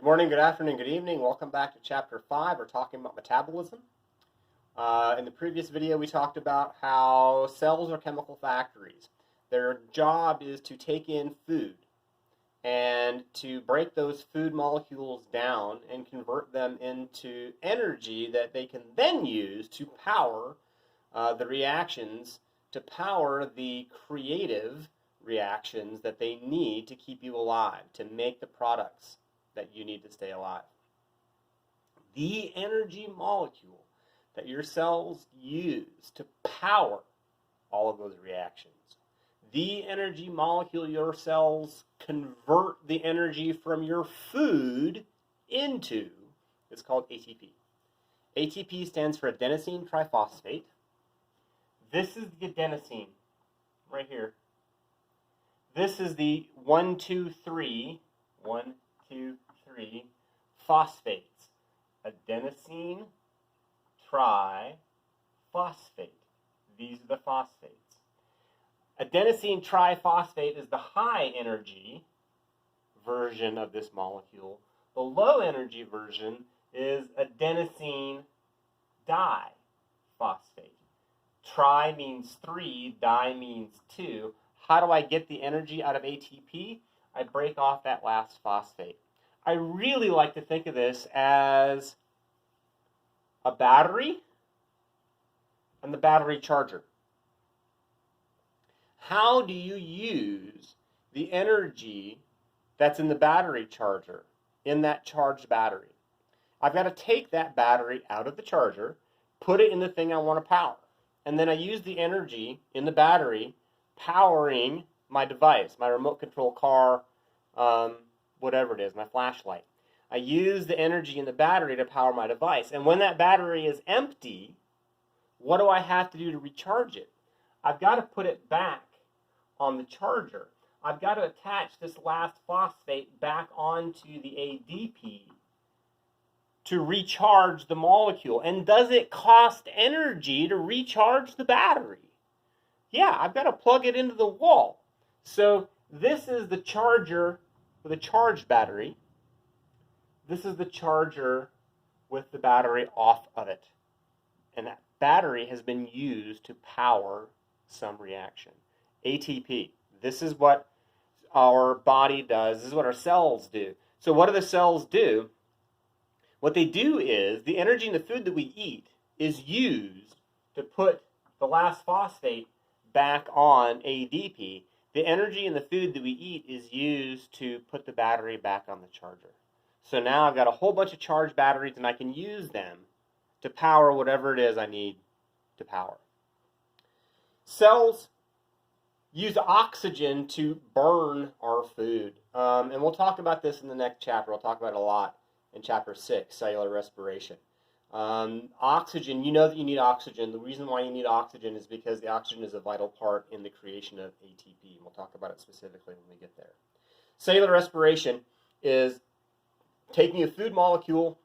Good morning, good afternoon, good evening. Welcome back to Chapter 5. We're talking about metabolism. In the previous video, we talked about how cells are chemical factories. Their job is to take in food and to break those food molecules down and convert them into energy that they can then use to power the reactions, to power the creative reactions that they need to keep you alive, to make the products that you need to stay alive. The energy molecule that your cells use to power all of those reactions, the energy molecule your cells convert the energy from your food into, is called ATP. ATP stands for adenosine triphosphate. This is the adenosine right here. This is the 1,2,3 phosphates. Adenosine triphosphate. These are the phosphates. Adenosine triphosphate is the high energy version of this molecule. The low energy version is adenosine diphosphate. Tri means 3, di means 2. How do I get the energy out of ATP? I break off that last phosphate. I really like to think of this as a battery and the battery charger. How do you use the energy that's in the battery charger, in that charged battery? I've got to take that battery out of the charger, put it in the thing I want to power, and then I use the energy in the battery powering my device, my remote control car, whatever it is, my flashlight. I use the energy in the battery to power my device. And when that battery is empty, what do I have to do to recharge it? I've got to put it back on the charger. I've got to attach this last phosphate back onto the ADP to recharge the molecule. And does it cost energy to recharge the battery? Yeah, I've got to plug it into the wall. So this is the charger with a charged battery. This is the charger with the battery off of it. And that battery has been used to power some reaction. ATP. This is what our body does. This is what our cells do. So what do the cells do? What they do is the energy in the food that we eat is used to put the last phosphate back on ADP. The energy in the food that we eat is used to put the battery back on the charger. So now I've got a whole bunch of charged batteries and I can use them to power whatever it is I need to power. Cells use oxygen to burn our food. And we'll talk about this in the next chapter. We'll talk about it a lot in Chapter 6, Cellular Respiration. Oxygen, you know that you need oxygen. The reason why you need oxygen is because the oxygen is a vital part in the creation of ATP. And we'll talk about it specifically when we get there. Cellular respiration is taking a food molecule,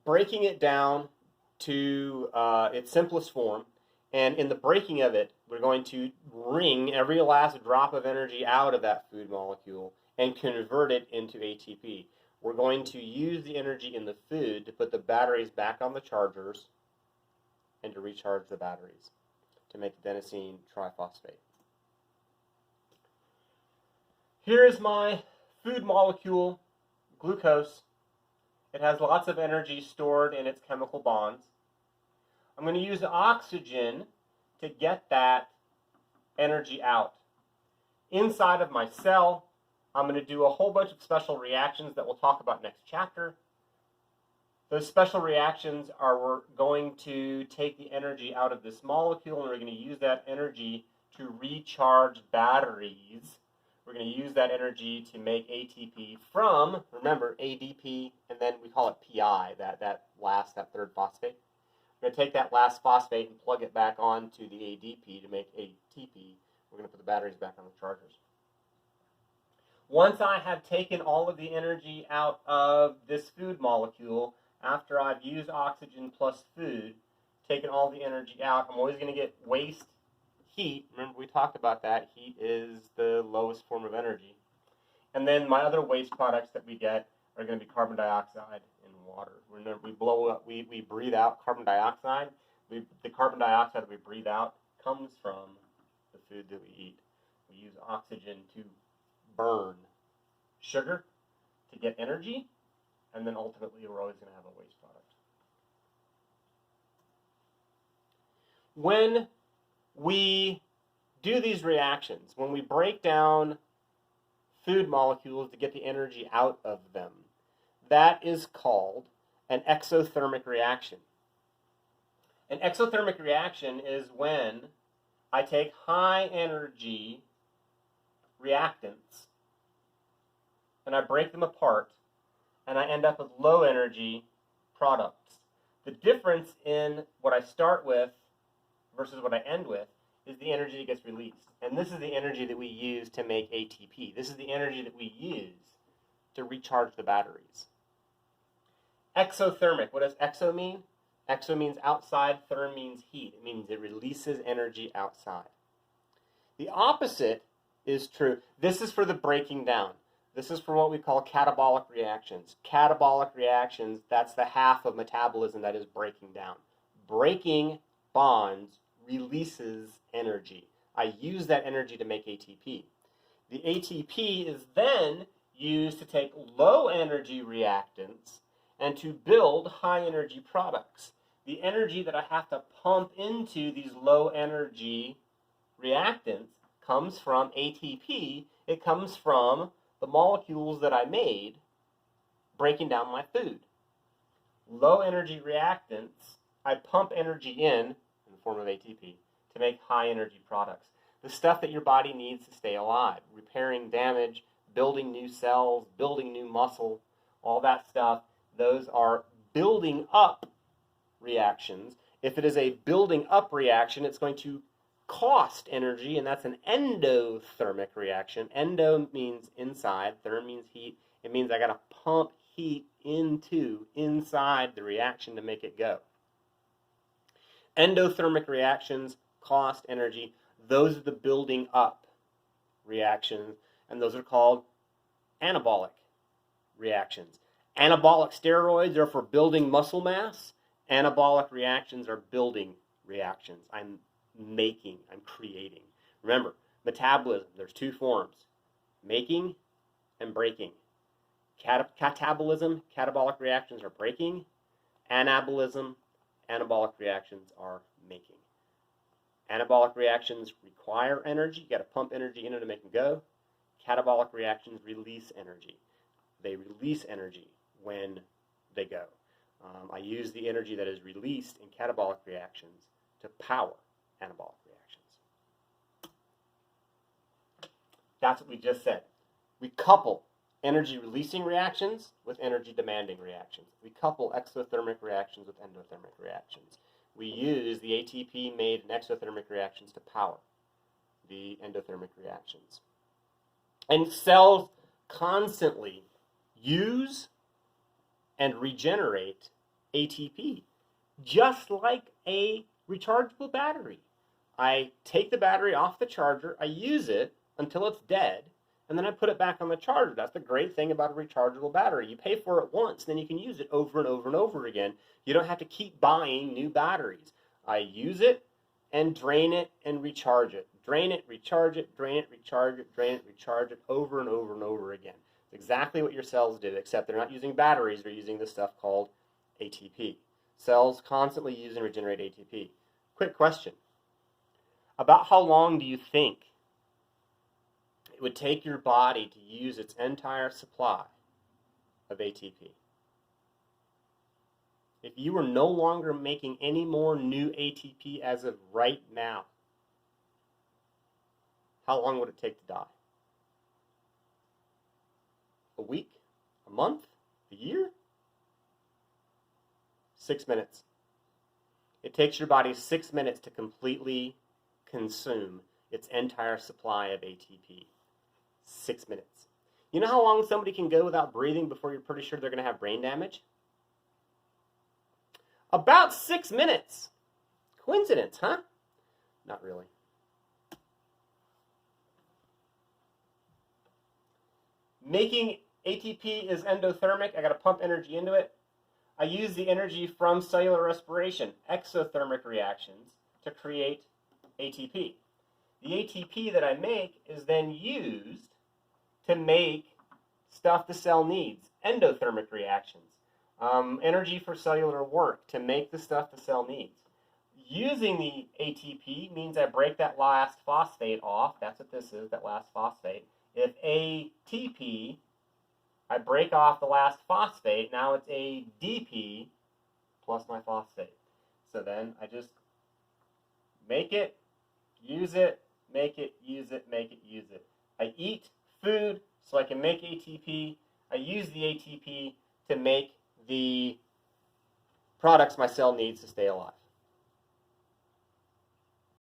breaking it down to its simplest form, and in the breaking of it, we're going to wring every last drop of energy out of that food molecule and convert it into ATP. We're going to use the energy in the food to put the batteries back on the chargers and to recharge the batteries to make adenosine triphosphate. Here's my food molecule, glucose. It has lots of energy stored in its chemical bonds. I'm going to use oxygen to get that energy out. Inside of my cell, I'm going to do a whole bunch of special reactions that we'll talk about next chapter. Those special reactions are we're going to take the energy out of this molecule and we're going to use that energy to recharge batteries. We're going to use that energy to make ATP from, remember, ADP, and then we call it PI, that third phosphate. We're going to take that last phosphate and plug it back onto the ADP to make ATP. We're going to put the batteries back on the chargers. Once I have taken all of the energy out of this food molecule, after I've used oxygen plus food, taken all the energy out, I'm always going to get waste heat. Remember we talked about that. Heat is the lowest form of energy. And then my other waste products that we get are going to be carbon dioxide and water. We blow up, we breathe out carbon dioxide. The carbon dioxide that we breathe out comes from the food that we eat. We use oxygen to burn sugar to get energy, and then ultimately we're always going to have a waste product. When we do these reactions, when we break down food molecules to get the energy out of them, that is called an exothermic reaction. An exothermic reaction is when I take high energy reactants and I break them apart and I end up with low energy products. The difference in what I start with versus what I end with is the energy that gets released. And this is the energy that we use to make ATP. This is the energy that we use to recharge the batteries. Exothermic, what does exo mean? Exo means outside, therm means heat. It means it releases energy outside. The opposite is true. This is for the breaking down. This is for what we call catabolic reactions. Catabolic reactions, that's the half of metabolism that is breaking down. Breaking bonds releases energy. I use that energy to make ATP. The ATP is then used to take low energy reactants and to build high energy products. The energy that I have to pump into these low energy reactants comes from ATP. It comes from the molecules that I made breaking down my food. Low energy reactants, I pump energy in the form of ATP to make high energy products. The stuff that your body needs to stay alive, repairing damage, building new cells, building new muscle, all that stuff, those are building up reactions. If it is a building up reaction, it's going to cost energy, and that's an endothermic reaction. Endo means inside, therm means heat. It means I got to pump heat inside the reaction to make it go. Endothermic reactions cost energy. Those are the building up reactions, and those are called anabolic reactions. Anabolic steroids are for building muscle mass. Anabolic reactions are building reactions. I'm creating. Remember, metabolism, there's two forms, making and breaking. Catabolism, catabolic reactions are breaking. Anabolism, anabolic reactions are making. Anabolic reactions require energy. You got to pump energy in to make them go. Catabolic reactions release energy. They release energy when they go. I use the energy that is released in catabolic reactions to power anabolic reactions. That's what we just said. We couple energy-releasing reactions with energy-demanding reactions. We couple exothermic reactions with endothermic reactions. We use the ATP made in exothermic reactions to power the endothermic reactions. And cells constantly use and regenerate ATP, just like a rechargeable battery. I take the battery off the charger, I use it until it's dead, and then I put it back on the charger. That's the great thing about a rechargeable battery. You pay for it once, then you can use it over and over and over again. You don't have to keep buying new batteries. I use it and drain it and recharge it. Drain it, recharge it, drain it, recharge it, drain it, recharge it, over and over and over again. It's exactly what your cells do, except they're not using batteries, they're using this stuff called ATP. Cells constantly use and regenerate ATP. Quick question. About how long do you think it would take your body to use its entire supply of ATP? If you were no longer making any more new ATP as of right now, how long would it take to die? A week? A month? A year? 6 minutes. It takes your body 6 minutes to completely consume its entire supply of ATP. 6 minutes. You know how long somebody can go without breathing before you're pretty sure they're going to have brain damage? About 6 minutes. Coincidence, huh? Not really. Making ATP is endothermic. I got to pump energy into it. I use the energy from cellular respiration, exothermic reactions, to create ATP. The ATP that I make is then used to make stuff the cell needs, endothermic reactions, energy for cellular work to make the stuff the cell needs. Using the ATP means I break that last phosphate off. That's what this is, that last phosphate. If ATP, I break off the last phosphate, now it's ADP plus my phosphate. So then I just make it, use it, make it, use it, make it, use it. I eat food so I can make ATP. I use the ATP to make the products my cell needs to stay alive.